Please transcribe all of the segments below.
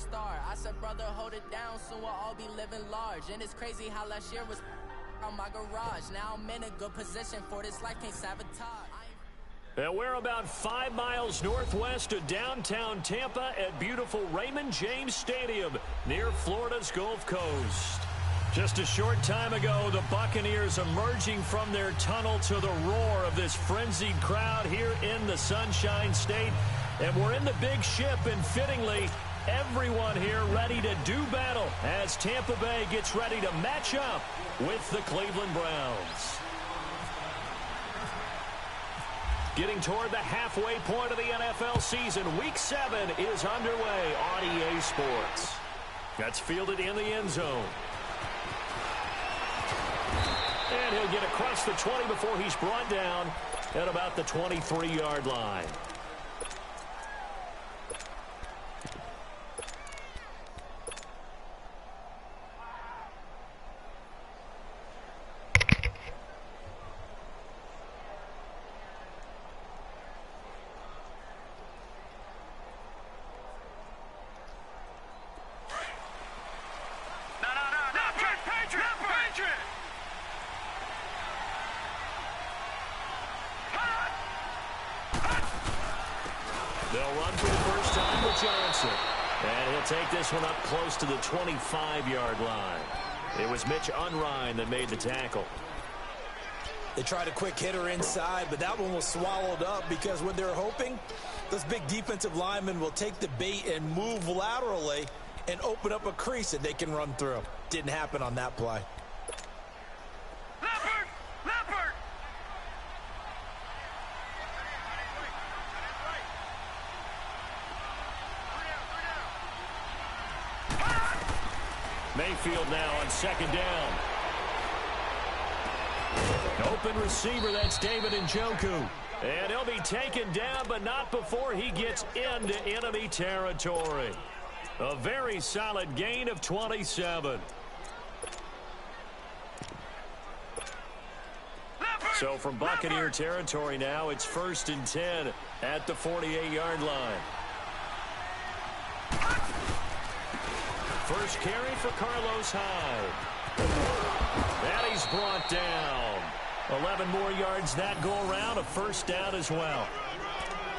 star. I said, brother, hold it down, soon we'll all be living large. And it's crazy how last year was on my garage. Now I'm in a good position for this life, can't sabotage. And we're about 5 miles northwest of downtown Tampa at beautiful Raymond James Stadium near Florida's Gulf Coast. Just a short time ago, the Buccaneers emerging from their tunnel to the roar of this frenzied crowd here in the Sunshine State. And we're in the big ship, and fittingly, everyone here ready to do battle as Tampa Bay gets ready to match up with the Cleveland Browns. Getting toward the halfway point of the NFL season, Week 7 is underway on EA Sports. That's fielded in the end zone. And he'll get across the 20 before he's brought down at about the 23-yard line. They'll run for the first time with Johnson. And he'll take this one up close to the 25-yard line. It was Mitch Unrein that made the tackle. They tried a quick hitter inside, but that one was swallowed up because what they're hoping, those big defensive linemen will take the bait and move laterally and open up a crease that they can run through. Didn't happen on that play. Mayfield now on second down. Open receiver, that's David Njoku. And he'll be taken down, but not before he gets into enemy territory. A very solid gain of 27. So from Buccaneer territory now, it's 1st and 10 at the 48-yard line. First carry for Carlos Hyde. And he's brought down. 11 more yards that go around, a first down as well.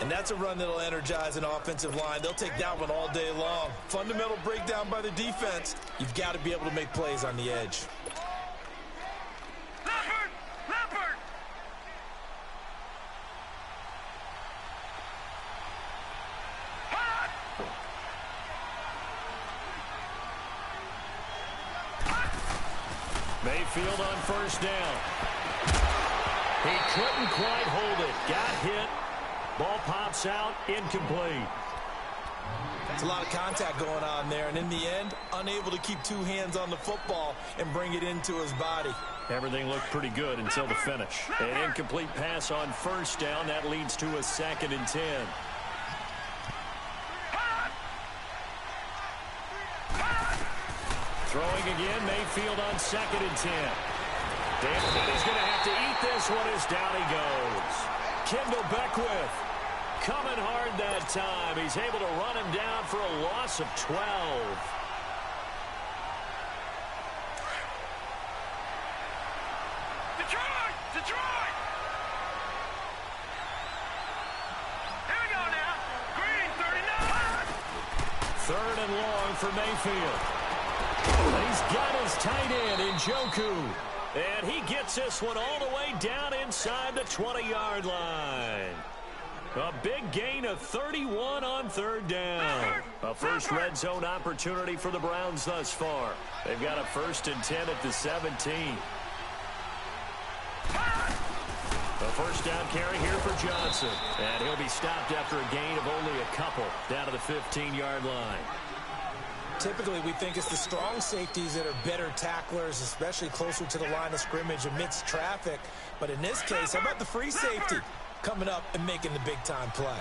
And that's a run that'll energize an offensive line. They'll take that one all day long. Fundamental breakdown by the defense. You've got to be able to make plays on the edge. Mayfield on first down. He couldn't quite hold it. Got hit. Ball pops out. Incomplete. It's a lot of contact going on there, and in the end, unable to keep two hands on the football and bring it into his body. Everything looked pretty good until the finish. An incomplete pass on first down. That leads to a 2nd and 10. Throwing again, Mayfield on 2nd and 10. He's going to have to eat this one as down he goes. Kendall Beckwith coming hard that time. He's able to run him down for a loss of 12. Detroit! Here we go now. Green, 39. 3rd and long for Mayfield. He's got his tight end in Njoku. And he gets this one all the way down inside the 20-yard line. A big gain of 31 on 3rd down. A first red zone opportunity for the Browns thus far. They've got a 1st and 10 at the 17. A first down carry here for Johnson. And he'll be stopped after a gain of only a couple down to the 15-yard line. Typically, we think it's the strong safeties that are better tacklers, especially closer to the line of scrimmage amidst traffic. But in this case, how about the free safety coming up and making the big-time play?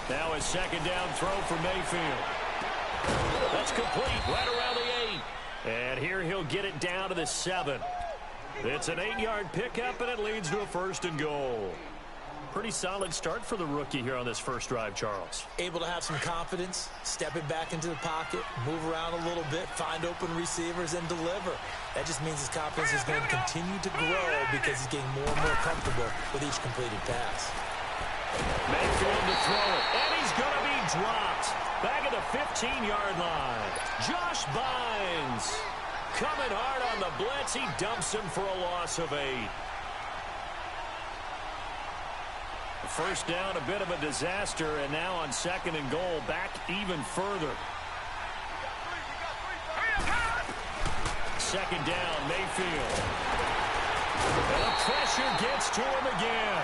Now a 2nd down throw for Mayfield. The It's complete right around the 8. And here he'll get it down to the 7. It's an 8-yard pickup, and it leads to a 1st and goal. Pretty solid start for the rookie here on this first drive, Charles. Able to have some confidence, stepping back into the pocket, move around a little bit, find open receivers, and deliver. That just means his confidence is going to continue to grow because he's getting more and more comfortable with each completed pass. Mayfield to throw it, and he's going to be dropped. Back at the 15-yard line. Josh Bynes coming hard on the blitz. He dumps him for a loss of 8. First down, a bit of a disaster, and now on 2nd and goal, back even further. 2nd down, Mayfield. And the pressure gets to him again.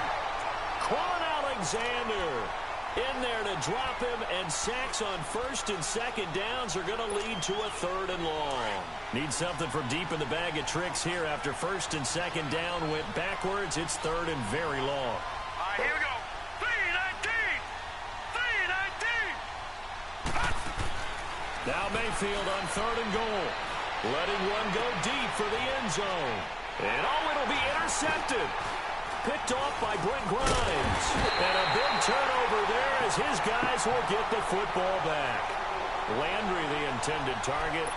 Quan Alexander in there to drop him, and sacks on 1st and 2nd downs are going to lead to a 3rd and long. Need something from deep in the bag of tricks here. After 1st and 2nd down went backwards, it's 3rd and very long. Here we go. 3-19. Now Mayfield on 3rd and goal. Letting one go deep for the end zone. And it'll be intercepted. Picked off by Brent Grimes. And a big turnover there as his guys will get the football back. Landry the intended target.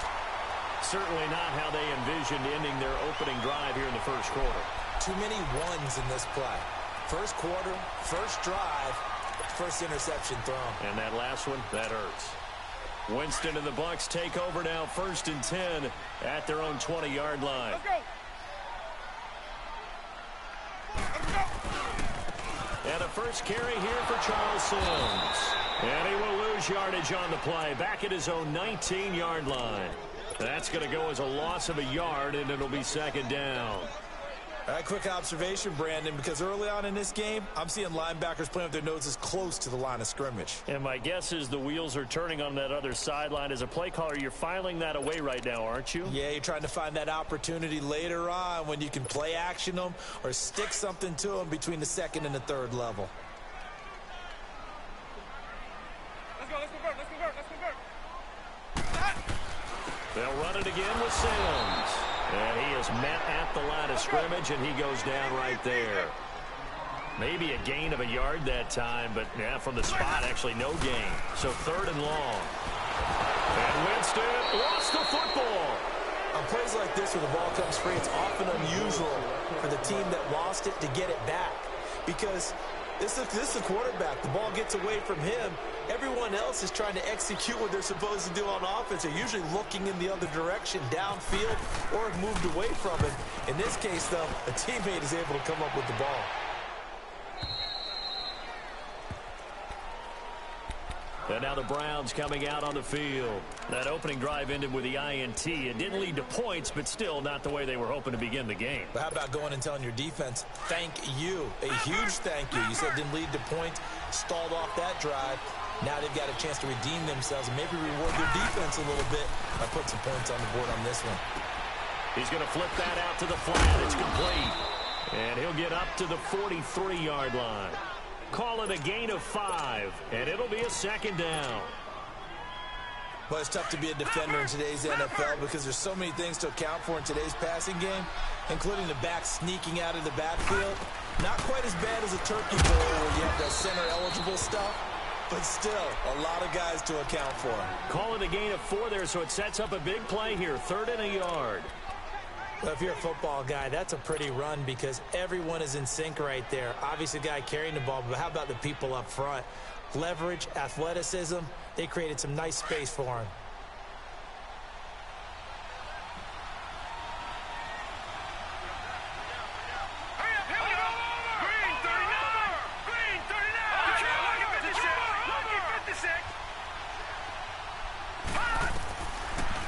Certainly not how they envisioned ending their opening drive here in the first quarter. Too many ones in this play. First quarter, first drive, first interception thrown. And that last one, that hurts. Winston and the Bucs take over now, 1st and 10 at their own 20-yard line. Let's go. And a first carry here for Charles Sims. And he will lose yardage on the play, back at his own 19-yard line. That's going to go as a loss of a yard, and it'll be 2nd down. All right, quick observation, Brandon, because early on in this game, I'm seeing linebackers playing with their noses close to the line of scrimmage. And my guess is the wheels are turning on that other sideline. As a play caller, you're filing that away right now, aren't you? Yeah, you're trying to find that opportunity later on when you can play action them or stick something to them between the 2nd and the 3rd level. Let's go, let's convert. They'll run it again with Sims. And he is met at the line of scrimmage, and he goes down right there. Maybe a gain of a yard that time, but yeah, from the spot, actually no gain. So 3rd and long. And Winston lost the football. On plays like this where the ball comes free, it's often unusual for the team that lost it to get it back. Because this is the quarterback. The ball gets away from him. Everyone else is trying to execute what they're supposed to do on offense. They're usually looking in the other direction, downfield, or have moved away from it. In this case, though, a teammate is able to come up with the ball. And now the Browns coming out on the field. That opening drive ended with the INT. It didn't lead to points, but still not the way they were hoping to begin the game. But how about going and telling your defense, thank you, a huge thank you. You said it didn't lead to points, stalled off that drive. Now they've got a chance to redeem themselves and maybe reward their defense a little bit by putting some points on the board on this one. He's going to flip that out to the flat. It's complete. And he'll get up to the 43-yard line. Call it a gain of 5, and it'll be a 2nd down. But it's tough to be a defender in today's NFL because there's so many things to account for in today's passing game, including the back sneaking out of the backfield. Not quite as bad as a turkey bowl where you have the center-eligible stuff, but still a lot of guys to account for. Call it a gain of 4 there, so it sets up a big play here, 3rd and a yard. Well, if you're a football guy, that's a pretty run because everyone is in sync right there. Obviously, the guy carrying the ball, but how about the people up front? Leverage, athleticism, they created some nice space for him.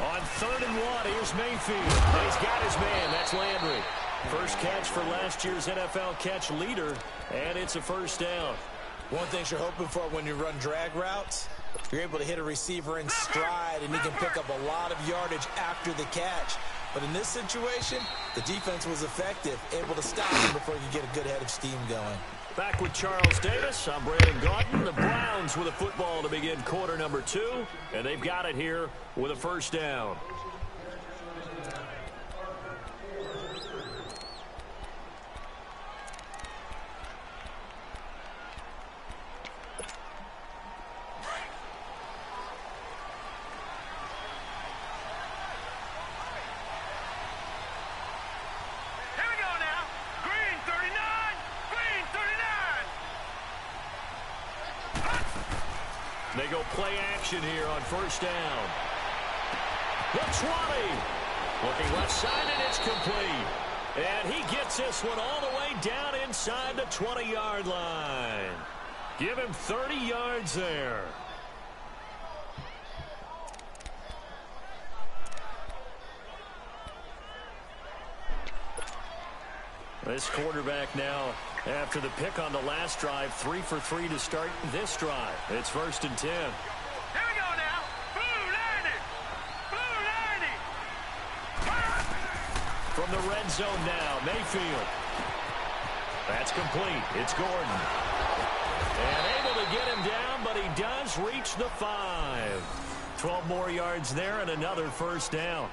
On 3rd and 1, here's Mayfield. And he's got his man. That's Landry. First catch for last year's NFL catch leader, and it's a 1st down. One thing you're hoping for when you run drag routes, you're able to hit a receiver in stride, and he can pick up a lot of yardage after the catch. But in this situation, the defense was effective, able to stop him before you get a good head of steam going. Back with Charles Davis. I'm Brandon Gaudin. The Browns with a football to begin quarter number 2, and they've got it here with a first down. They go play action here on first down. The 20. Looking left side, and it's complete. And he gets this one all the way down inside the 20-yard line. Give him 30 yards there. This quarterback now, after the pick on the last drive, 3 for 3 to start this drive. It's 1st and 10. Here we go now. Blue 90. Blue 90. From the red zone now, Mayfield. That's complete. It's Gordon. And able to get him down, but he does reach the 5. 12 more yards there and another first down.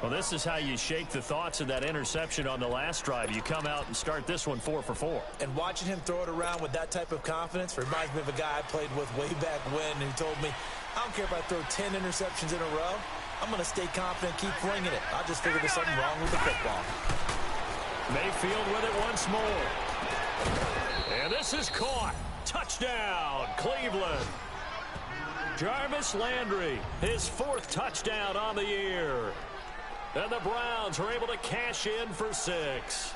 Well, this is how you shake the thoughts of that interception on the last drive. You come out and start this one 4 for 4. And watching him throw it around with that type of confidence reminds me of a guy I played with way back when who told me, I don't care if I throw 10 interceptions in a row. I'm going to stay confident, keep flinging it. I just figured there's something wrong with the football. Mayfield with it once more. And this is caught. Touchdown, Cleveland. Jarvis Landry, his 4th touchdown on the year. And the Browns are able to cash in for 6.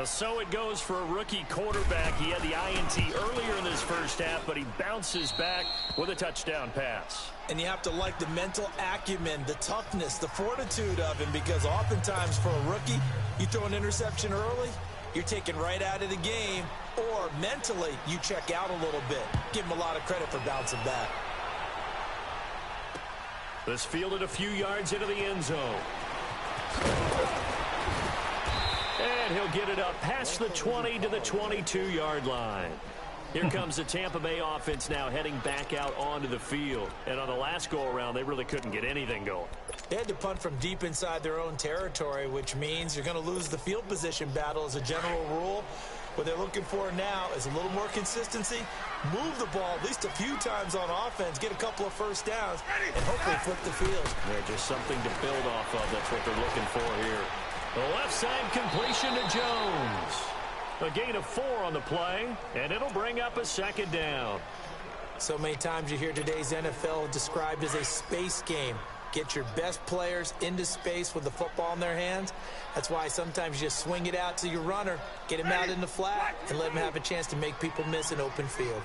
So it goes for a rookie quarterback. He had the INT earlier in this first half, but he bounces back with a touchdown pass. And you have to like the mental acumen, the toughness, the fortitude of him, because oftentimes for a rookie, you throw an interception early, you're taken right out of the game, or mentally you check out a little bit. Give him a lot of credit for bouncing back. This fielded a few yards into the end zone. And he'll get it up past the 20 to the 22-yard line. Here comes the Tampa Bay offense now heading back out onto the field. And on the last go-around, they really couldn't get anything going. They had to punt from deep inside their own territory, which means you're going to lose the field position battle as a general rule. What they're looking for now is a little more consistency, move the ball at least a few times on offense, get a couple of first downs, and hopefully flip the field. Yeah, just something to build off of. That's what they're looking for here. The left side completion to Jones. A gain of 4 on the play, and it'll bring up a 2nd down. So many times you hear today's NFL described as a space game. Get your best players into space with the football in their hands. That's why sometimes you just swing it out to your runner, get him out in the flat, and let him have a chance to make people miss an open field.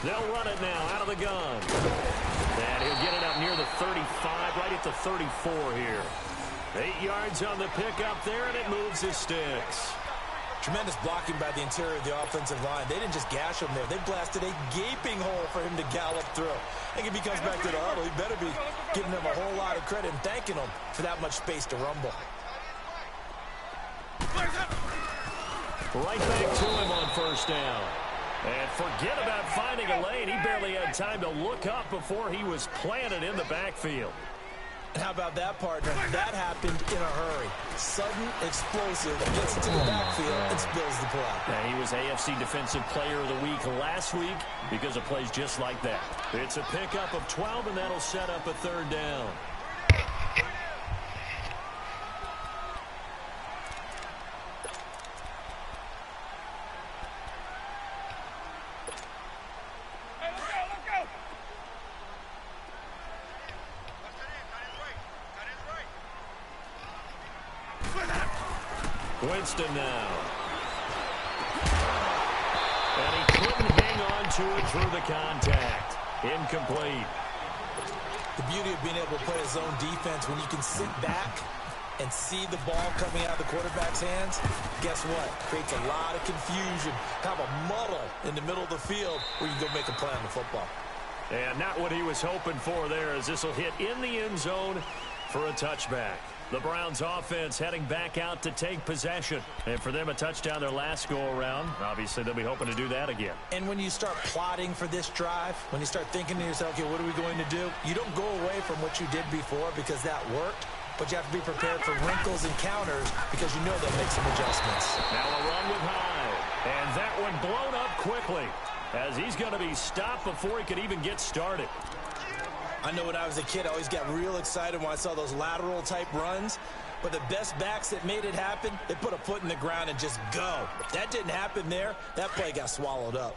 They'll run it now out of the gun. And he'll get it up near the 35, right at the 34 here. 8 yards on the pickup there, and it moves his sticks. Tremendous blocking by the interior of the offensive line. They didn't just gash him there. They blasted a gaping hole for him to gallop through. I think if he comes back to the huddle, he better be giving them a whole lot of credit and thanking them for that much space to rumble. Right back to him on first down. And forget about finding a lane. He barely had time to look up before he was planted in the backfield. And how about that, partner? That happened in a hurry. Sudden, explosive, gets into the backfield and spills the play. And he was AFC Defensive Player of the Week last week because of plays just like that. It's a pickup of 12, and that'll set up a 3rd down. Winston now. And he couldn't hang on to it through the contact. Incomplete. The beauty of being able to play a zone defense when you can sit back and see the ball coming out of the quarterback's hands, guess what? Creates a lot of confusion, kind of a muddle in the middle of the field where you can go make a play on the football. And not what he was hoping for there, as this will hit in the end zone for a touchback. The Browns offense heading back out to take possession. And for them, a touchdown their last go-around. Obviously, they'll be hoping to do that again. And when you start plotting for this drive, when you start thinking to yourself, okay, what are we going to do? You don't go away from what you did before because that worked. But you have to be prepared for wrinkles and counters because you know they'll make some adjustments. Now a run with Hyde. And that one blown up quickly as he's going to be stopped before he could even get started. I know when I was a kid, I always got real excited when I saw those lateral type runs. But the best backs that made it happen, they put a foot in the ground and just go. If that didn't happen there, that play got swallowed up.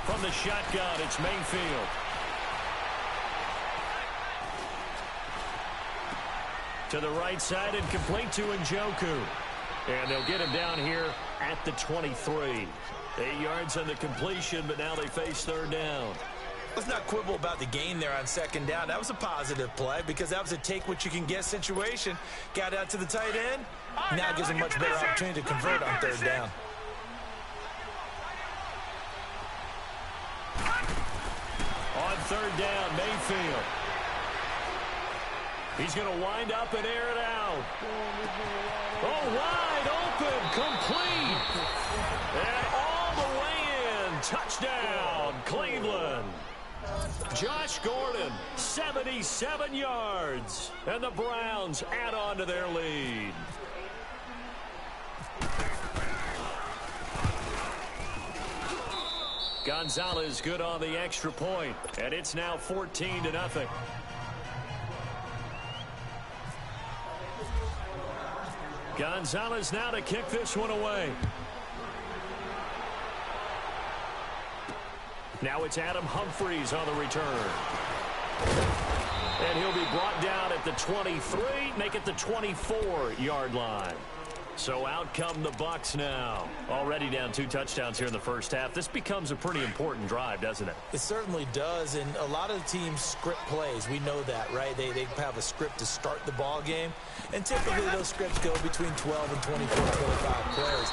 From the shotgun, it's Mayfield. To the right side and complete to Njoku. And they'll get him down here at the 23. 8 yards on the completion, but now they face third down. Let's not quibble about the gain there on second down. That was a positive play because that was a take-what-you-can-get situation. Got out to the tight end. Now gives him much better opportunity to convert on third down. On third down, Mayfield. He's going to wind up and air it out. Oh, wide open, complete. And all the way in. Touchdown, Cleveland. Josh Gordon, 77 yards. And the Browns add on to their lead. Gonzalez good on the extra point, and it's now 14-0. Gonzalez now to kick this one away. Now it's Adam Humphries on the return. And he'll be brought down at the 23, make it the 24-yard line. So out come the Bucs now. Already down 2 touchdowns here in the first half. This becomes a pretty important drive, doesn't it? It certainly does, and a lot of teams script plays. We know that, right? They have a script to start the ball game, and typically those scripts go between 12 and 24, 25 plays.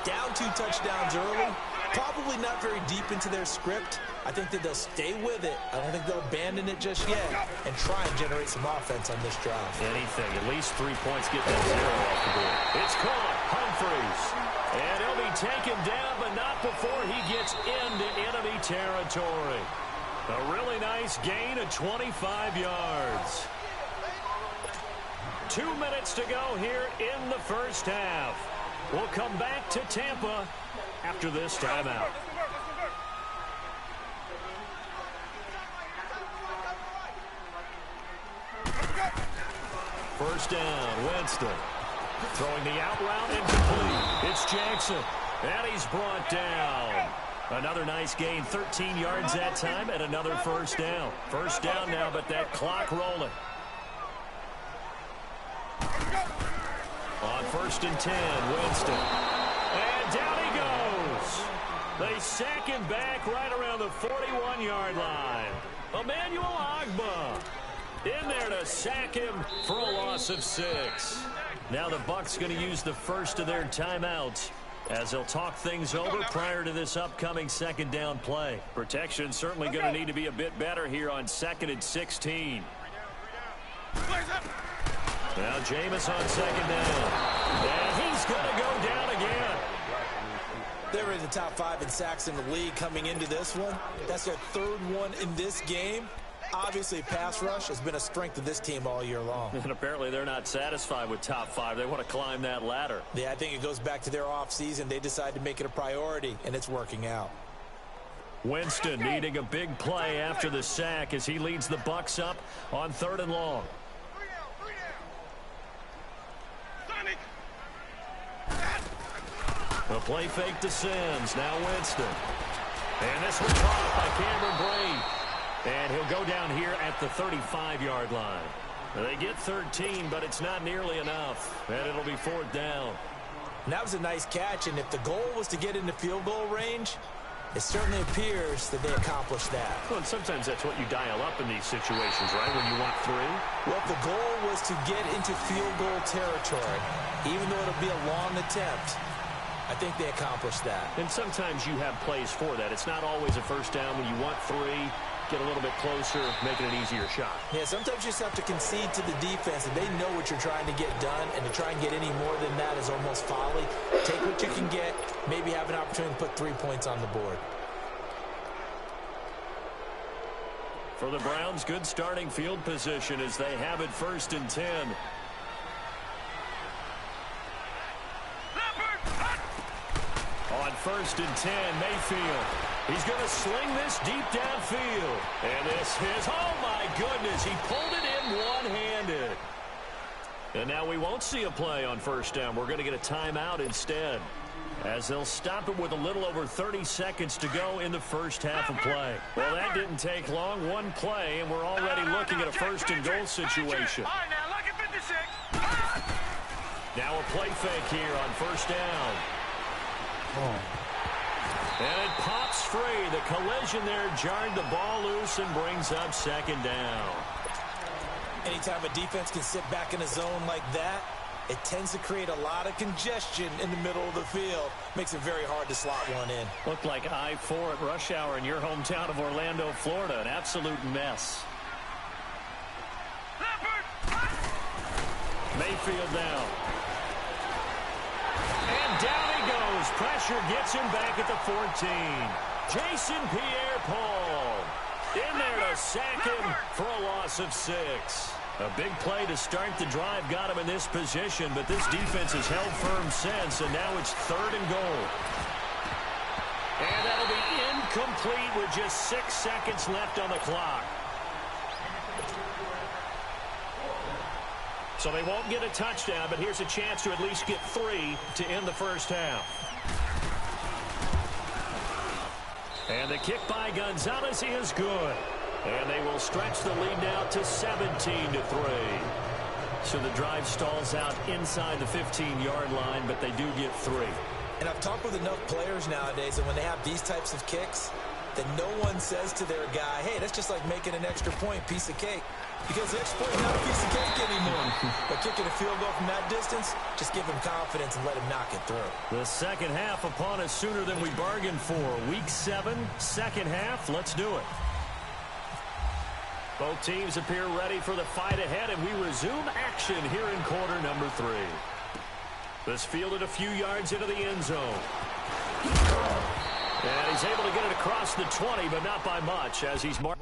Down 2 touchdowns early, probably not very deep into their script. I think that they'll stay with it. I don't think they'll abandon it just yet and try and generate some offense on this drive. Anything. At least 3 points, get that 0 off the board. It's caught. Humphries. And he'll be taken down, but not before he gets into enemy territory. A really nice gain of 25 yards. 2 minutes to go here in the first half. We'll come back to Tampa after this timeout. First down, Winston. Throwing the out route incomplete. It's Jackson. And he's brought down. Another nice gain, 13 yards that time, and another first down. First down now, but that clock rolling. On 1st and 10, Winston. And down he goes. They sack him back right around the 41-yard line. Emmanuel Ogbah in there to sack him for a loss of 6. Now the Bucs going to use the first of their timeouts as they'll talk things over prior to this upcoming second down play. Protection certainly going to need to be a bit better here on 2nd and 16. Now Jameis on second down. And he's going to go down again. They're in the top 5 in sacks in the league coming into this one. That's their 3rd one in this game. Obviously, pass rush has been a strength of this team all year long. And apparently they're not satisfied with top 5. They want to climb that ladder. Yeah, I think it goes back to their offseason. They decided to make it a priority, and it's working out. Winston needing a big play after the sack as he leads the Bucs up on 3rd and long. A play fake to Sims. Now Winston. And this one caught by Cameron Brate. And he'll go down here at the 35-yard line. They get 13, but it's not nearly enough. And it'll be 4th down. And that was a nice catch, and if the goal was to get into field goal range, it certainly appears that they accomplished that. Well, and sometimes that's what you dial up in these situations, right, when you want 3? Well, if the goal was to get into field goal territory, even though it'll be a long attempt, I think they accomplished that. And sometimes you have plays for that. It's not always a first down when you want 3. Get a little bit closer, make it an easier shot. Yeah, sometimes you just have to concede to the defense, and they know what you're trying to get done, and to try and get any more than that is almost folly. Take what you can get, maybe have an opportunity to put 3 points on the board. For the Browns, good starting field position as they have it 1st and 10. On 1st and 10, Mayfield. He's going to sling this deep downfield. And this is, oh my goodness, he pulled it in one-handed. And now we won't see a play on 1st down. We're going to get a timeout instead, as they'll stop it with a little over 30 seconds to go in the first half of play. Well, that didn't take long. 1 play, and we're already looking at a 1st and goal situation. All right, now look at 56. Now a play fake here on 1st down. And it pops free. The collision there jarred the ball loose and brings up 2nd down. Anytime a defense can sit back in a zone like that, it tends to create a lot of congestion in the middle of the field. Makes it very hard to slot one in. Looked like I-4 at rush hour in your hometown of Orlando, Florida. An absolute mess. Mayfield now. And down he goes. Pressure gets him back at the 14. Jason Pierre-Paul in there to sack him for a loss of 6. A big play to start the drive got him in this position, but this defense has held firm since, and now it's 3rd and goal. And that'll be incomplete with just 6 seconds left on the clock. So they won't get a touchdown, but here's a chance to at least get 3 to end the first half. And the kick by Gonzalez is good. And they will stretch the lead now to 17-3. So the drive stalls out inside the 15-yard line, but they do get 3. And I've talked with enough players nowadays, and when they have these types of kicks, that no one says to their guy, hey, that's just like making an extra point, piece of cake. Because the extra point is not a piece of cake anymore. But kicking a field goal from that distance, just give him confidence and let him knock it through. The second half upon us sooner than we bargained for. Week 7, second half. Let's do it. Both teams appear ready for the fight ahead, and we resume action here in quarter number 3. This fielded a few yards into the end zone. And he's able to get it across the 20, but not by much as he's marked.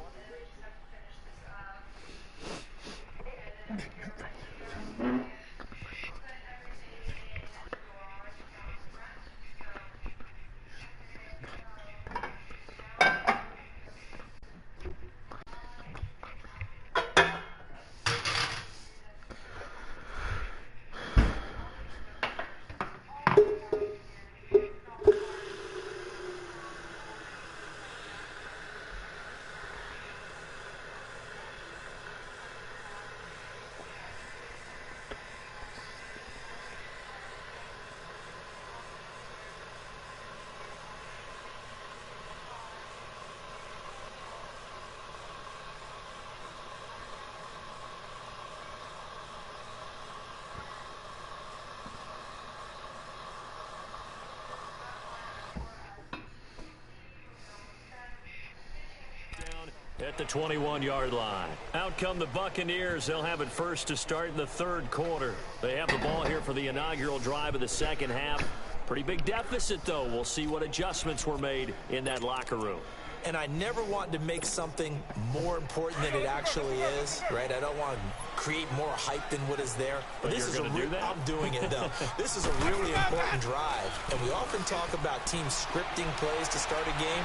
At the 21-yard line. Out come the Buccaneers. They'll have it first to start in the 3rd quarter. They have the ball here for the inaugural drive of the second half. Pretty big deficit, though. We'll see what adjustments were made in that locker room. And I never want to make something more important than it actually is, right? I don't want to create more hype than what is there. But this is I'm doing it, though. This is a really important drive. And we often talk about teams scripting plays to start a game.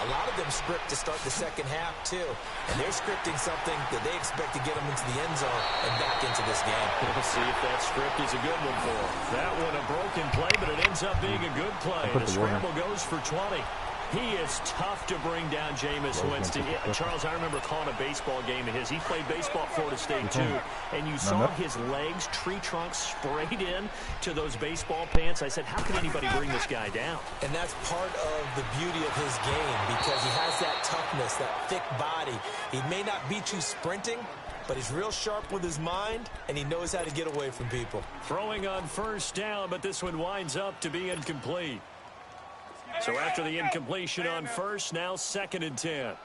A lot of them script to start the second half, too. And they're scripting something that they expect to get them into the end zone and back into this game. We'll see if that script is a good one for them. That one a broken play, but it ends up being a good play. The scramble goes for 20. He is tough to bring down Jameis Winston. Charles, I remember calling a baseball game of his. He played baseball at Florida State, too. And you saw his legs, tree trunks sprayed in to those baseball pants. I said, how can anybody bring this guy down? And that's part of the beauty of his game because he has that toughness, that thick body. He may not beat you sprinting, but he's real sharp with his mind, and he knows how to get away from people. Throwing on first down, but this one winds up to be incomplete. So after the incompletion on first, now 2nd and 10.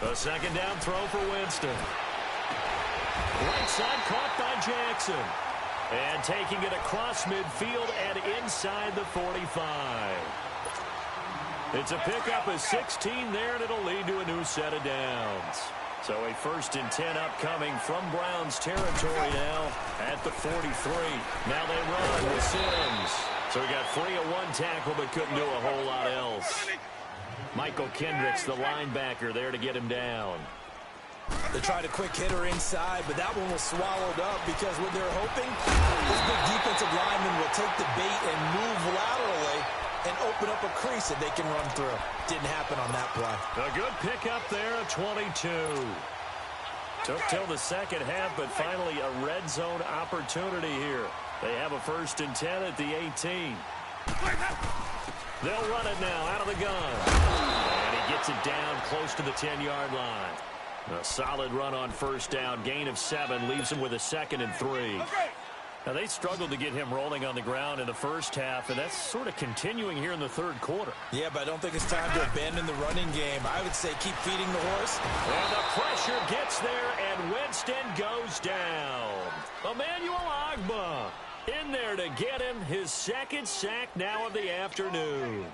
A second down throw for Winston. Right side caught by Jackson. And taking it across midfield and inside the 45. It's a pickup of 16 there, and it'll lead to a new set of downs. So a 1st and 10 upcoming from Browns territory now at the 43. Now they run with Sims. So he got free of one tackle but couldn't do a whole lot else. Michael Kendricks, the linebacker, there to get him down. They tried a quick hitter inside, but that one was swallowed up because what they're hoping, this big defensive lineman will take the bait and move laterally and open up a crease that they can run through. Didn't happen on that play. A good pickup there at 22. Took till the second half, but finally a red zone opportunity here. They have a 1st and 10 at the 18. They'll run it now out of the gun. And he gets it down close to the 10-yard line. A solid run on first down. Gain of 7 leaves him with a 2nd and 3. Now, they struggled to get him rolling on the ground in the first half, and that's sort of continuing here in the 3rd quarter. Yeah, but I don't think it's time to abandon the running game. I would say keep feeding the horse. And the pressure gets there, and Winston goes down. Emmanuel Ogbah in there to get him his 2nd sack now of the afternoon.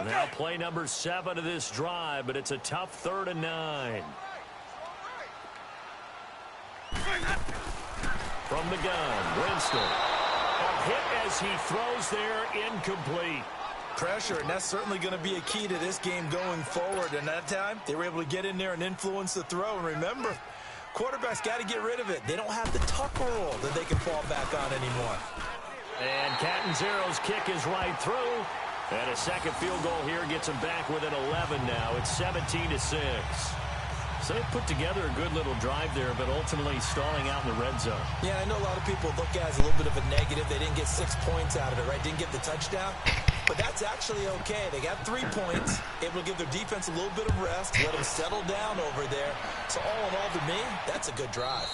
Now play number 7 of this drive, but it's a tough 3rd and 9. From the gun, Winston. A hit as he throws there, incomplete. Pressure, and that's certainly going to be a key to this game going forward. And that time, they were able to get in there and influence the throw. And remember, quarterbacks got to get rid of it. They don't have the tuck roll that they can fall back on anymore. And Catanzero's kick is right through. And a second field goal here gets them back within 11 now. It's 17-6. So they put together a good little drive there, but ultimately stalling out in the red zone. Yeah, I know a lot of people look at it as a little bit of a negative. They didn't get 6 points out of it, right? Didn't get the touchdown. But that's actually okay. They got 3 points. It will give their defense a little bit of rest, let them settle down over there. So all in all, to me, that's a good drive.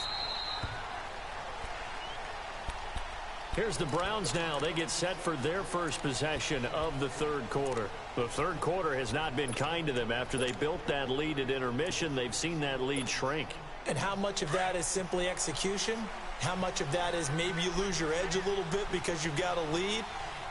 Here's the Browns now. They get set for their first possession of the 3rd quarter. The 3rd quarter has not been kind to them. After they built that lead at intermission, they've seen that lead shrink. And how much of that is simply execution? How much of that is maybe you lose your edge a little bit because you've got a lead?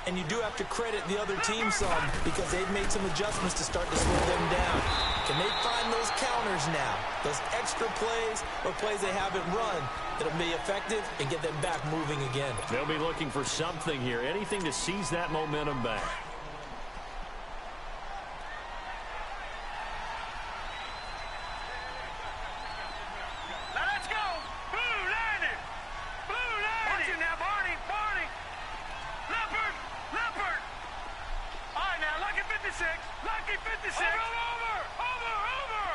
And you do have to credit the other team some because they've made some adjustments to start to slow them down. Can they find those counters now, those extra plays or plays they haven't run that'll be effective and get them back moving again? They'll be looking for something here, anything to seize that momentum back. Let's go! Blue landed! Blue landed! Watch it now, Barney! Barney! Leopard! Leopard! All right, now, Lucky 56! Lucky 56! Over! Over! Over!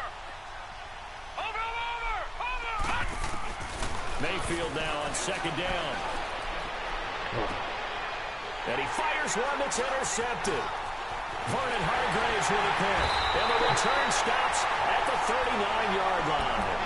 Over! Over! Over! Over! Mayfield now on 2nd down. And he fires one that's intercepted. Vernon Hargraves with a pick. And the return stops at the 39-yard line.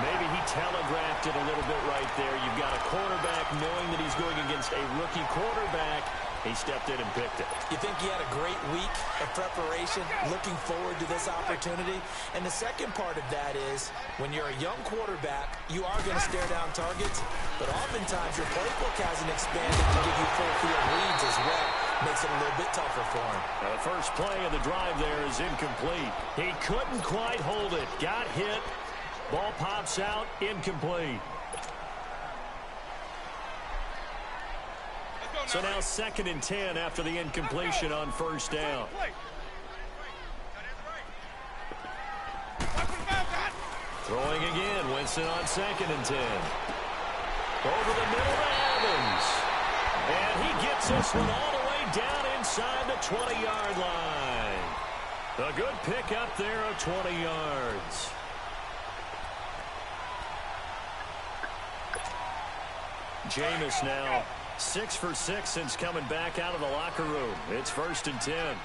Maybe he telegraphed it a little bit right there. You've got a quarterback knowing that he's going against a rookie quarterback. He stepped in and picked it. You think he had a great week of preparation, looking forward to this opportunity? And the second part of that is, when you're a young quarterback, you are going to stare down targets, but oftentimes your playbook hasn't expanded to give you full field reads as well. Makes it a little bit tougher for him. Now the first play of the drive there is incomplete. He couldn't quite hold it. Got hit. Ball pops out. Incomplete. So now 2nd and 10 after the incompletion on first down. Throwing again. Winston on 2nd and 10. Over the middle to Evans. And he gets this one all the way down inside the 20-yard line. A good pickup there of 20 yards. Jameis now 6 for 6 since coming back out of the locker room. It's 1st and 10.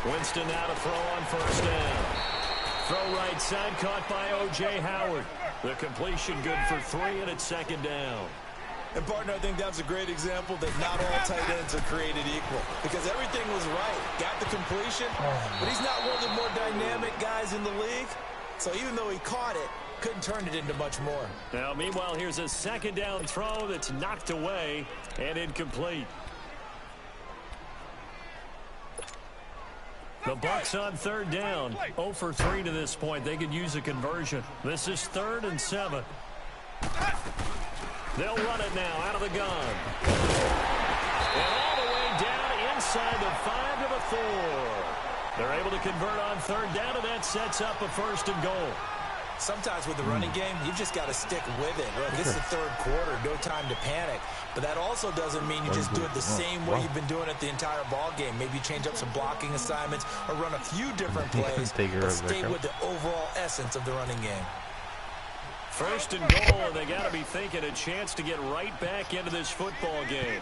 Winston now to throw on 1st down. Throw right side caught by O.J. Howard. The completion good for 3, and it's 2nd down. And, partner, I think that's a great example that not all tight ends are created equal because everything was right. Got the completion, but he's not one of the more dynamic guys in the league. So even though he caught it, couldn't turn it into much more. Now, meanwhile, here's a 2nd down throw that's knocked away and incomplete. The Bucs on 3rd down. 0 for 3 to this point. They could use a conversion. This is 3rd and 7. They'll run it now out of the gun. And all the way down inside the 5 to the 4. They're able to convert on 3rd down, and that sets up a 1st and goal. Sometimes with the running game, you've just got to stick with it. Look, this is the 3rd quarter, no time to panic. But that also doesn't mean you just do it the same way you've been doing it the entire ball game. Maybe change up some blocking assignments or run a few different plays, but stay with the overall essence of the running game. 1st and goal, and they got to be thinking a chance to get right back into this football game.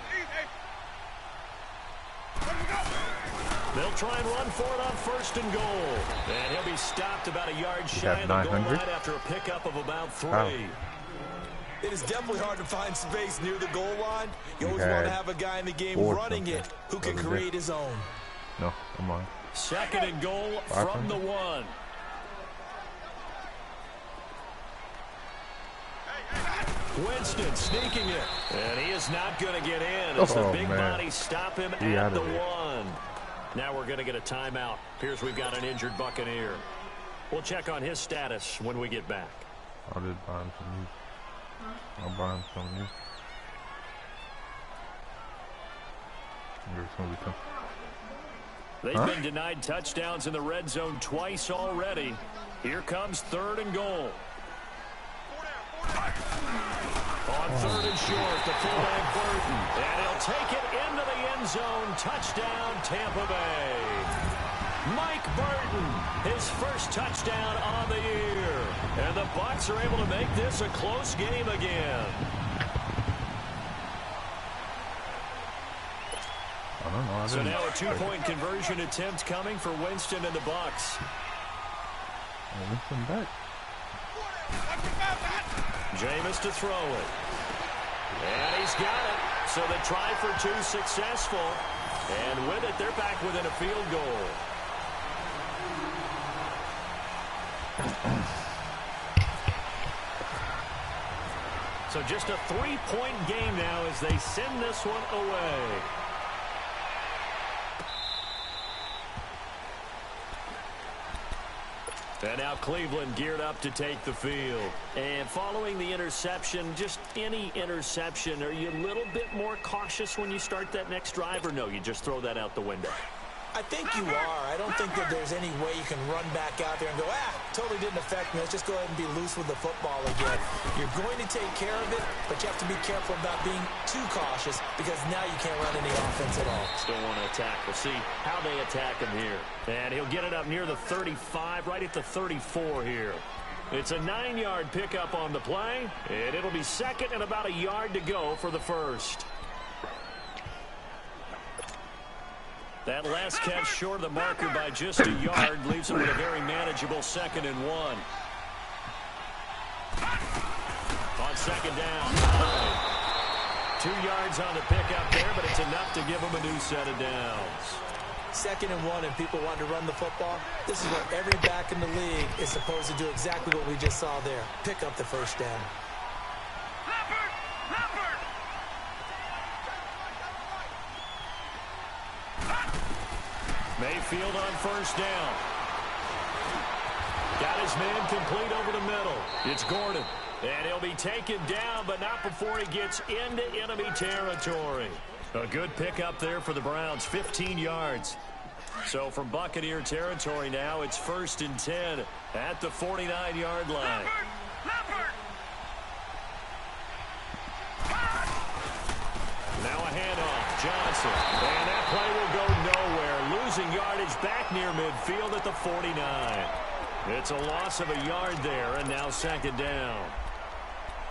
They'll try and run for it on 1st and goal. And he'll be stopped about a yard shy of the goal line after a pickup of about 3. It is definitely hard to find space near the goal line. You always want to have a guy in the game running it who can create his own. No, come on. 2nd and goal from the 1. Winston sneaking it. And he is not going to get in as the big body stop him at the 1. Now we're going to get a timeout. Appears we've got an injured Buccaneer. We'll check on his status when we get back. I'll just buy him some new. I'll buy him some new. They've been denied touchdowns in the red zone twice already. Here comes 3rd and goal. On 3rd and short, the fullback Burton. And he'll take it into the end zone. Touchdown, Tampa Bay. Mike Burton, his first touchdown on the year. And the Bucs are able to make this a close game again. I don't know. So now a 2-point conversion attempt coming for Winston and the Bucs. Winston back. Jameis to throw it. And he's got it. So the try for 2 successful. And with it, they're back within a field goal. So just a 3-point game now as they send this one away. And now Cleveland geared up to take the field. And following the interception, just any interception, are you a little bit more cautious when you start that next drive, or no, you just throw that out the window? I think you are. I don't think that there's any way you can run back out there and go, totally didn't affect me. Let's just go ahead and be loose with the football again. You're going to take care of it, but you have to be careful about being too cautious because now you can't run any offense at all. Still want to attack. We'll see how they attack him here. And he'll get it up near the 35, right at the 34 here. It's a 9-yard pickup on the play, and it'll be 2nd and about a yard to go for the 1st. That last catch short of the marker by just a yard leaves him with a very manageable 2nd and 1. On 2nd down. 2 yards on the pickup there, but it's enough to give him a new set of downs. 2nd and 1 and people want to run the football. This is what every back in the league is supposed to do, exactly what we just saw there. Pick up the 1st down. Mayfield on 1st down. Got his man complete over the middle. It's Gordon. And he'll be taken down, but not before he gets into enemy territory. A good pickup there for the Browns, 15 yards. So from Buccaneer territory now, it's 1st and 10 at the 49-yard line. Now a handoff, Johnson. And that play will go nowhere. Losing yardage back near midfield at the 49. It's a loss of a yard there, and now 2nd down.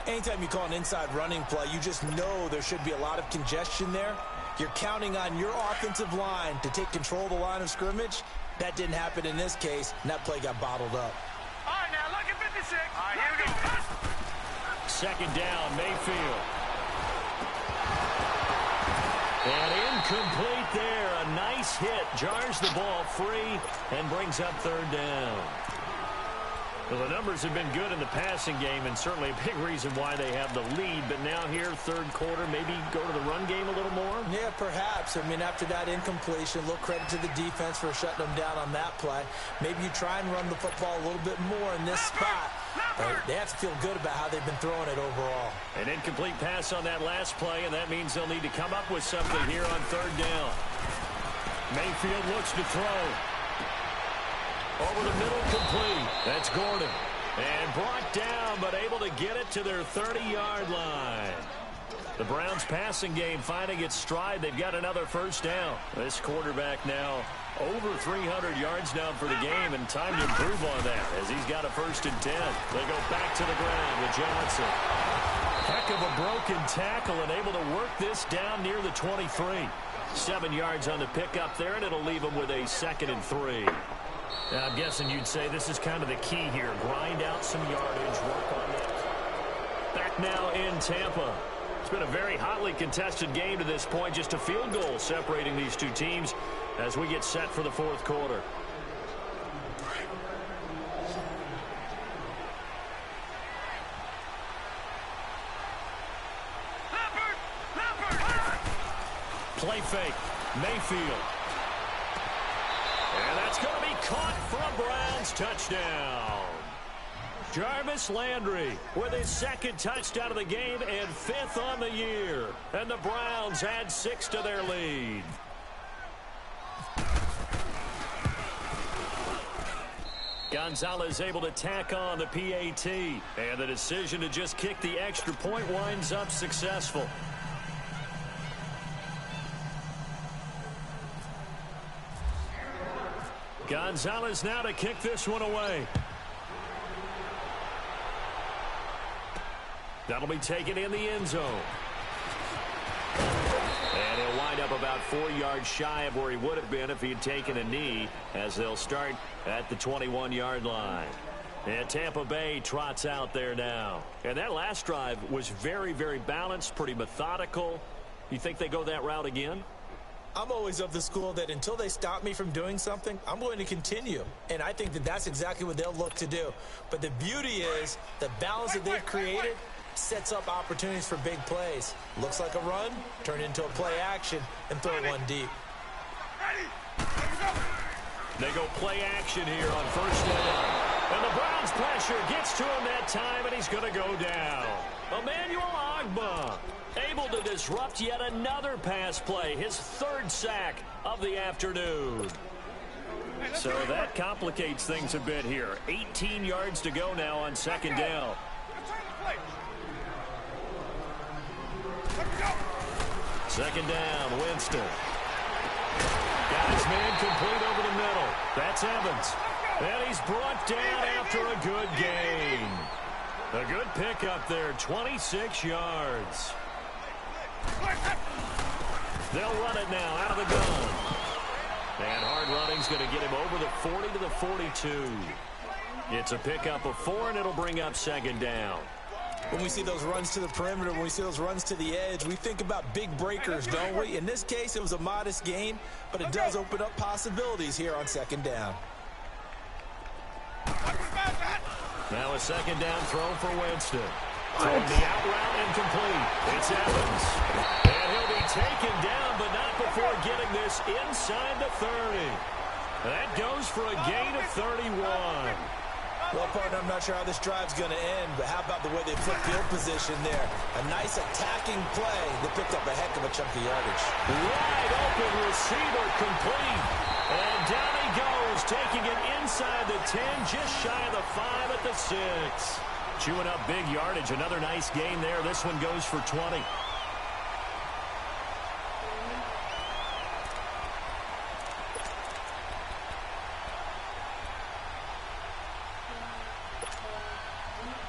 Anytime you call an inside running play, you just know there should be a lot of congestion there. You're counting on your offensive line to take control of the line of scrimmage. That didn't happen in this case, and that play got bottled up. All right, now, look at 56. All right, here we go. Second down, Mayfield. And incomplete there. A nice hit. Jars the ball free and brings up third down. Well, the numbers have been good in the passing game, and certainly a big reason why they have the lead. But now here, third quarter, maybe go to the run game a little more? Yeah, perhaps. I mean, after that incompletion, a little credit to the defense for shutting them down on that play. Maybe you try and run the football a little bit more in this spot. But they have to feel good about how they've been throwing it overall. An incomplete pass on that last play, and that means they'll need to come up with something here on third down. Mayfield looks to throw. Over the middle, complete. That's Gordon. And brought down, but able to get it to their 30-yard line. The Browns' passing game finding its stride. They've got another first down. This quarterback now over 300 yards now for the game, and time to improve on that as he's got a 1st and 10. They go back to the ground with Johnson. Heck of a broken tackle and able to work this down near the 23. 7 yards on the pickup there, and it'll leave them with a 2nd and 3. Now, I'm guessing you'd say this is kind of the key here. Grind out some yardage, work on it. Back now in Tampa. It's been a very hotly contested game to this point. Just a field goal separating these two teams as we get set for the fourth quarter. Play fake. Mayfield. And that's going to be caught for a Browns touchdown. Jarvis Landry with his 2nd touchdown of the game and 5th on the year. And the Browns add 6 to their lead. Gonzalez able to tack on the PAT. And the decision to just kick the extra point winds up successful. Gonzalez now to kick this one away. That'll be taken in the end zone. And he'll wind up about 4 yards shy of where he would have been if he had taken a knee, as they'll start at the 21-yard line. And Tampa Bay trots out there now. And that last drive was very, very balanced, pretty methodical. You think they go that route again? I'm always of the school that until they stop me from doing something, I'm going to continue. And I think that that's exactly what they'll look to do. But the beauty is the balance that they've created sets up opportunities for big plays. Looks like a run, turn it into a play action, and throw one deep. They go play action here on 1st down. And the Browns pressure gets to him that time, and he's going to go down. Emmanuel Ogbah able to disrupt yet another pass play, his 3rd sack of the afternoon. So that complicates things a bit here. 18 yards to go now on 2nd down. 2nd down, Winston. Got his man complete over the middle. That's Evans. And he's brought down after a good gain. A good pickup there, 26 yards. They'll run it now out of the gun. And hard running's going to get him over the 40 to the 42. It's a pickup of 4, and it'll bring up 2nd down. When we see those runs to the perimeter, when we see those runs to the edge, we think about big breakers, don't we? In this case, it was a modest gain, but it does open up possibilities here on 2nd down. Now a 2nd down throw for Winston. Throwing the out route incomplete. It's Evans. And he'll be taken down, but not before getting this inside the 30. That goes for a gain of 31. Well, partner, I'm not sure how this drive's going to end, but how about the way they flip field position there? A nice attacking play. They picked up a heck of a chunk of yardage. Wide open receiver complete. And down he goes, taking it inside the 10, just shy of the 5 at the 6. Chewing up big yardage. Another nice gain there. This one goes for 20.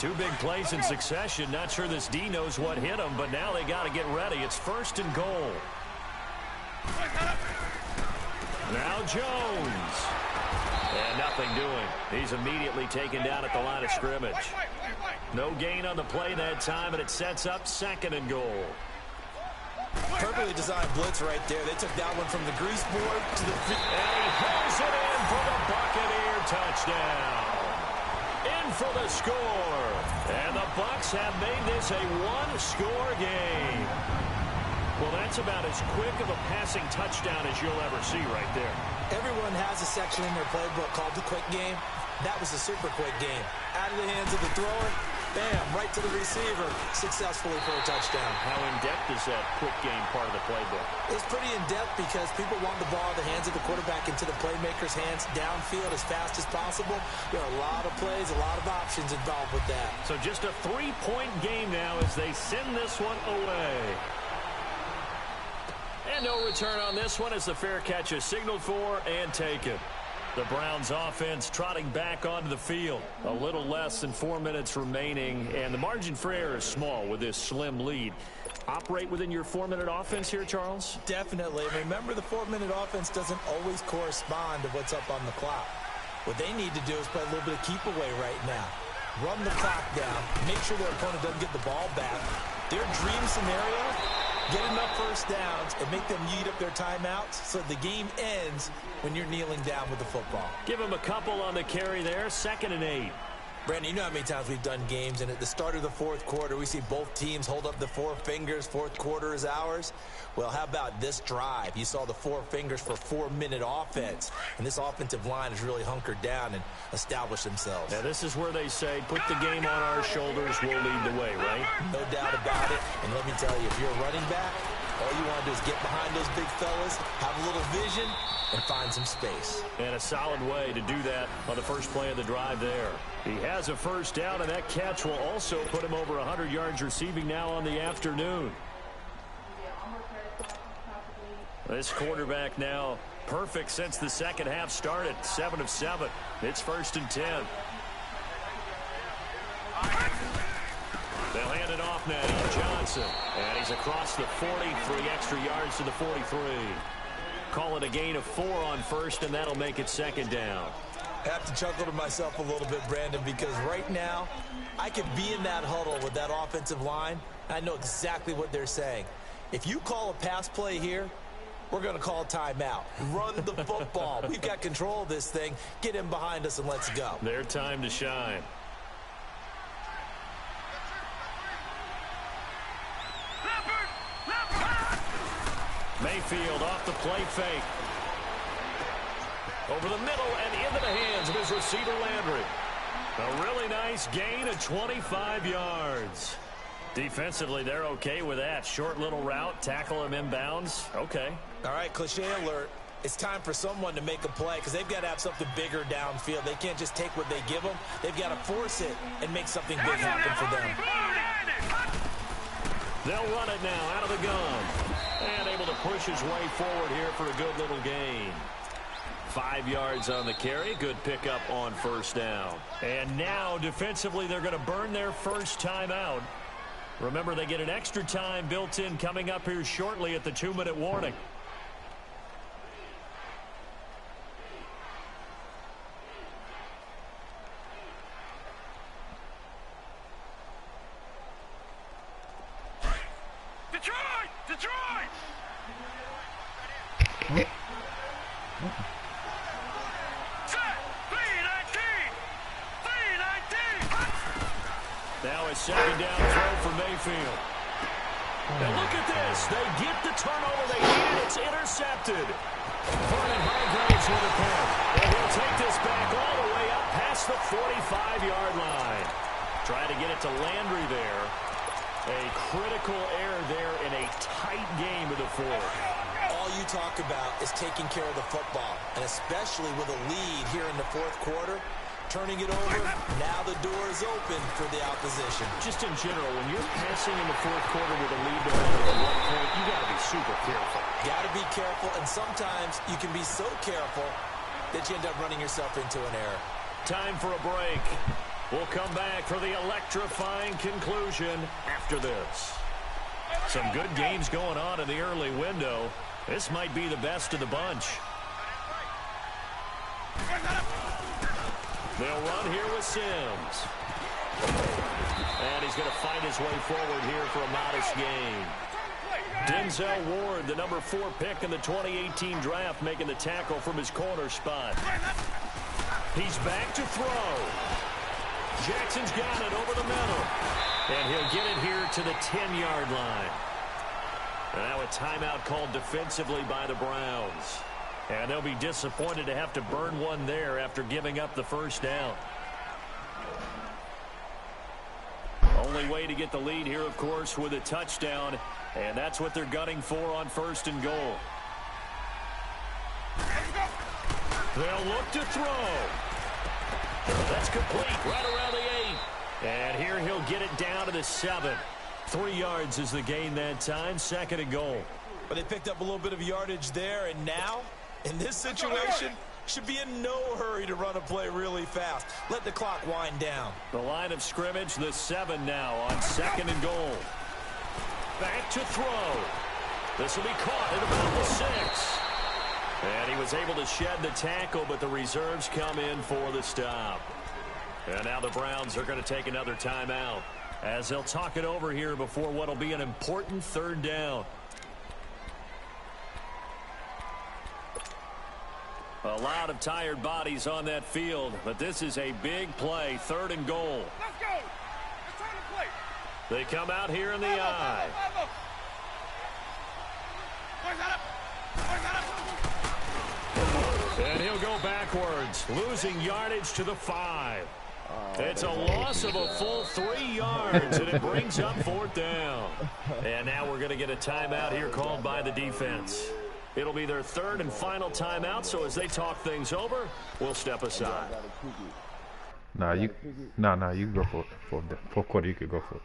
Two big plays in succession. Not sure this D knows what hit him, but now they got to get ready. It's 1st and goal. Now Jones. And nothing doing. He's immediately taken down at the line of scrimmage. No gain on the play that time, and it sets up 2nd and goal. Perfectly designed blitz right there. They took that one from the grease board to the... And he hauls it in for the Buccaneer touchdown. In for the score. And the Bucs have made this a one-score game. Well, that's about as quick of a passing touchdown as you'll ever see right there. Everyone has a section in their playbook called the quick game. That was a super quick game. Out of the hands of the thrower, bam, right to the receiver, successfully for a touchdown. How in-depth is that quick game part of the playbook? It's pretty in-depth because people want the ball in the hands of the quarterback into the playmaker's hands downfield as fast as possible. There are a lot of plays, a lot of options involved with that. So just a 3-point game now as they send this one away. And no return on this one as the fair catch is signaled for and taken. The Browns offense trotting back onto the field. A little less than 4 minutes remaining, and the margin for error is small with this slim lead. Operate within your 4-minute offense here, Charles? Definitely. Remember, the 4-minute offense doesn't always correspond to what's up on the clock. What they need to do is play a little bit of keep away right now. Run the clock down. Make sure their opponent doesn't get the ball back. Their dream scenario, get enough first downs and make them eat up their timeouts so the game ends when you're kneeling down with the football. Give them a couple on the carry there. 2nd and 8. Brandon, you know how many times we've done games, and at the start of the 4th quarter, we see both teams hold up the 4 fingers, 4th quarter is ours. Well, how about this drive? You saw the 4 fingers for 4-minute offense, and this offensive line has really hunkered down and established themselves. Now, this is where they say, put the game on our shoulders, we'll lead the way, right? No doubt about it, and let me tell you, if you're a running back, all you want to do is get behind those big fellas, have a little vision, and find some space. And a solid way to do that on the first play of the drive there. He has a first down, and that catch will also put him over 100 yards receiving now on the afternoon. This quarterback now perfect since the second half started. 7 of 7. It's 1st and 10. They'll hand it off now. Johnson. And he's across the 40, 3 extra yards to the 43. Call it a gain of 4 on first, and that'll make it 2nd down. I have to chuckle to myself a little bit, Brandon, because right now I could be in that huddle with that offensive line. I know exactly what they're saying. If you call a pass play here, we're going to call a timeout. Run the football. We've got control of this thing. Get in behind us and let's go. Their time to shine. Mayfield off the play fake. Over the middle and into the hands of his receiver Landry. A really nice gain of 25 yards. Defensively, they're okay with that. Short little route, tackle him inbounds. Okay. All right, cliche alert. It's time for someone to make a play because they've got to have something bigger downfield. They can't just take what they give them. They've got to force it and make something big happen for them. They'll run it now out of the gun. And able to push his way forward here for a good little gain. 5 yards on the carry. Good pickup on first down. And now, defensively, they're going to burn their first timeout. Remember, they get an extra time built in coming up here shortly at the 2-minute warning. Detroit! Detroit! Set! 319! 319! Now a second down throw for Mayfield. And look at this. They get the turnover they need. It's intercepted. Vernon Hargraves with a pick. And he'll take this back all the way up past the 45-yard line. Trying to get it to Landry there. A critical error there in a tight game of the 4th. All you talk about is taking care of the football, and especially with a lead here in the 4th quarter. Turning it over, now the door is open for the opposition. Just in general, when you're passing in the 4th quarter with a lead to hold at one point, you got to be super careful. Got to be careful, and sometimes you can be so careful that you end up running yourself into an error. Time for a break. We'll come back for the electrifying conclusion after this. Some good games going on in the early window. This might be the best of the bunch. They'll run here with Sims. And he's going to fight his way forward here for a modest gain. Denzel Ward, the number 4 pick in the 2018 draft, making the tackle from his corner spot. He's back to throw. Jackson's got it over the middle. And he'll get it here to the 10-yard line. Now a timeout called defensively by the Browns. And they'll be disappointed to have to burn one there after giving up the first down. Only way to get the lead here, of course, with a touchdown. And that's what they're gunning for on 1st and goal. They'll look to throw. That's complete right around the 8. And here he'll get it down to the 7. 3 yards is the gain that time. 2nd and goal. But they picked up a little bit of yardage there, and now, in this situation, should be in no hurry to run a play really fast. Let the clock wind down. The line of scrimmage, the 7 now on 2nd and goal. Back to throw. This will be caught at about the 6. And he was able to shed the tackle, but the reserves come in for the stop. And now the Browns are going to take another timeout as they'll talk it over here before what will be an important 3rd down. A lot of tired bodies on that field, but this is a big play. 3rd and goal. Let's go. It's time to play. They come out here in the eye. And he'll go backwards, losing yardage to the 5. It's a loss of a full 3 yards, and it brings up 4th down. And now we're going to get a timeout here called by the defense. It'll be their 3rd and final timeout, so as they talk things over, we'll step aside. You can go for it. For the 4th quarter, you could go for it.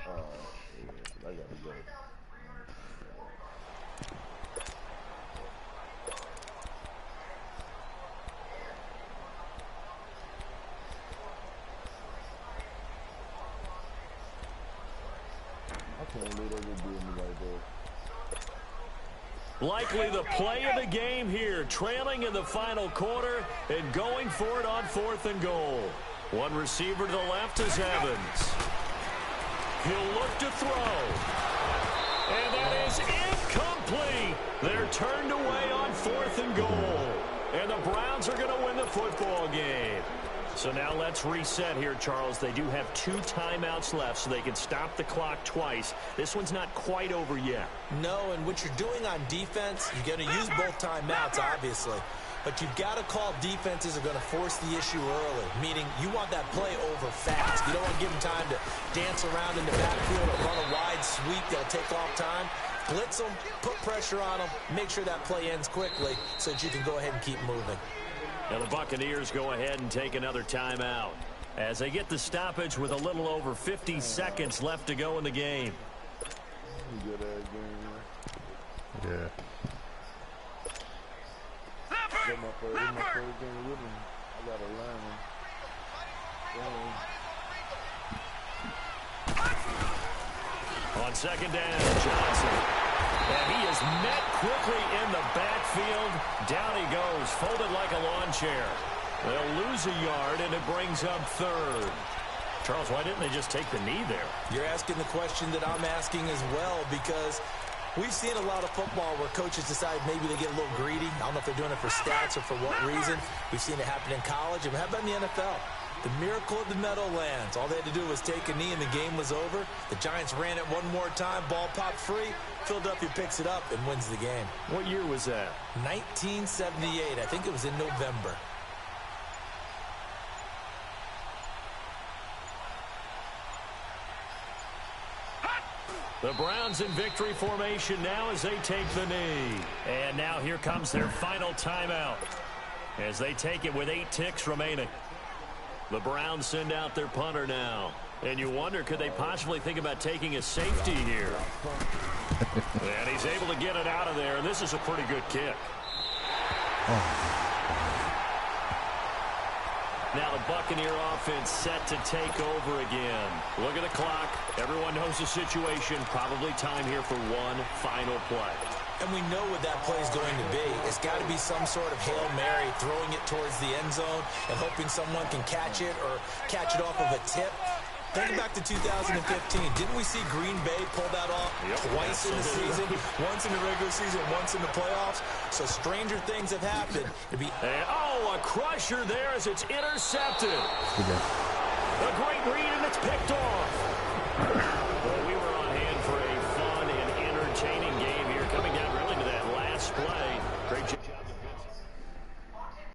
I gotta go. I can't believe they would do me like that. Likely the play of the game here, trailing in the final quarter and going for it on 4th and goal. One receiver to the left is Evans. He'll look to throw. And that is incomplete. They're turned away on 4th and goal. And the Browns are going to win the football game. So now let's reset here, Charles. They do have 2 timeouts left, so they can stop the clock twice. This one's not quite over yet. No, and what you're doing on defense, you're going to use both timeouts, obviously. But you've got to call defenses are going to force the issue early, meaning you want that play over fast. You don't want to give them time to dance around in the backfield or run a wide sweep that'll take off time. Blitz them, put pressure on them, make sure that play ends quickly so that you can go ahead and keep moving. Now the Buccaneers go ahead and take another timeout as they get the stoppage with a little over 50 seconds left to go in the game. Yeah. My first game with him. I got a line. On 2nd down, Johnson. And he is met quickly in the backfield. Down he goes, folded like a lawn chair. They'll lose a yard, and it brings up 3rd. Charles, why didn't they just take the knee there? You're asking the question that I'm asking as well, because we've seen a lot of football where coaches decide maybe they get a little greedy. I don't know if they're doing it for stats or for what reason. We've seen it happen in college. And how about in the NFL? The miracle of the Meadowlands. All they had to do was take a knee and the game was over. The Giants ran it one more time. Ball popped free. Philadelphia picks it up and wins the game. What year was that? 1978. I think it was in November. The Browns in victory formation now as they take the knee. And now here comes their final timeout as they take it with 8 ticks remaining. The Browns send out their punter now. And you wonder, could they possibly think about taking a safety here? And he's able to get it out of there, and this is a pretty good kick. Now the Buccaneer offense set to take over again. Look at the clock. Everyone knows the situation. Probably time here for one final play. And we know what that play is going to be. It's got to be some sort of Hail Mary, throwing it towards the end zone and hoping someone can catch it or catch it off of a tip. Think back to 2015. Didn't we see Green Bay pull that off twice in the season? Once in the regular season, once in the playoffs. So stranger things have happened. A crusher there as it's intercepted. A great read, and it's picked off. Well, we were on hand for a fun and entertaining game here, coming down really to that last play. Great job.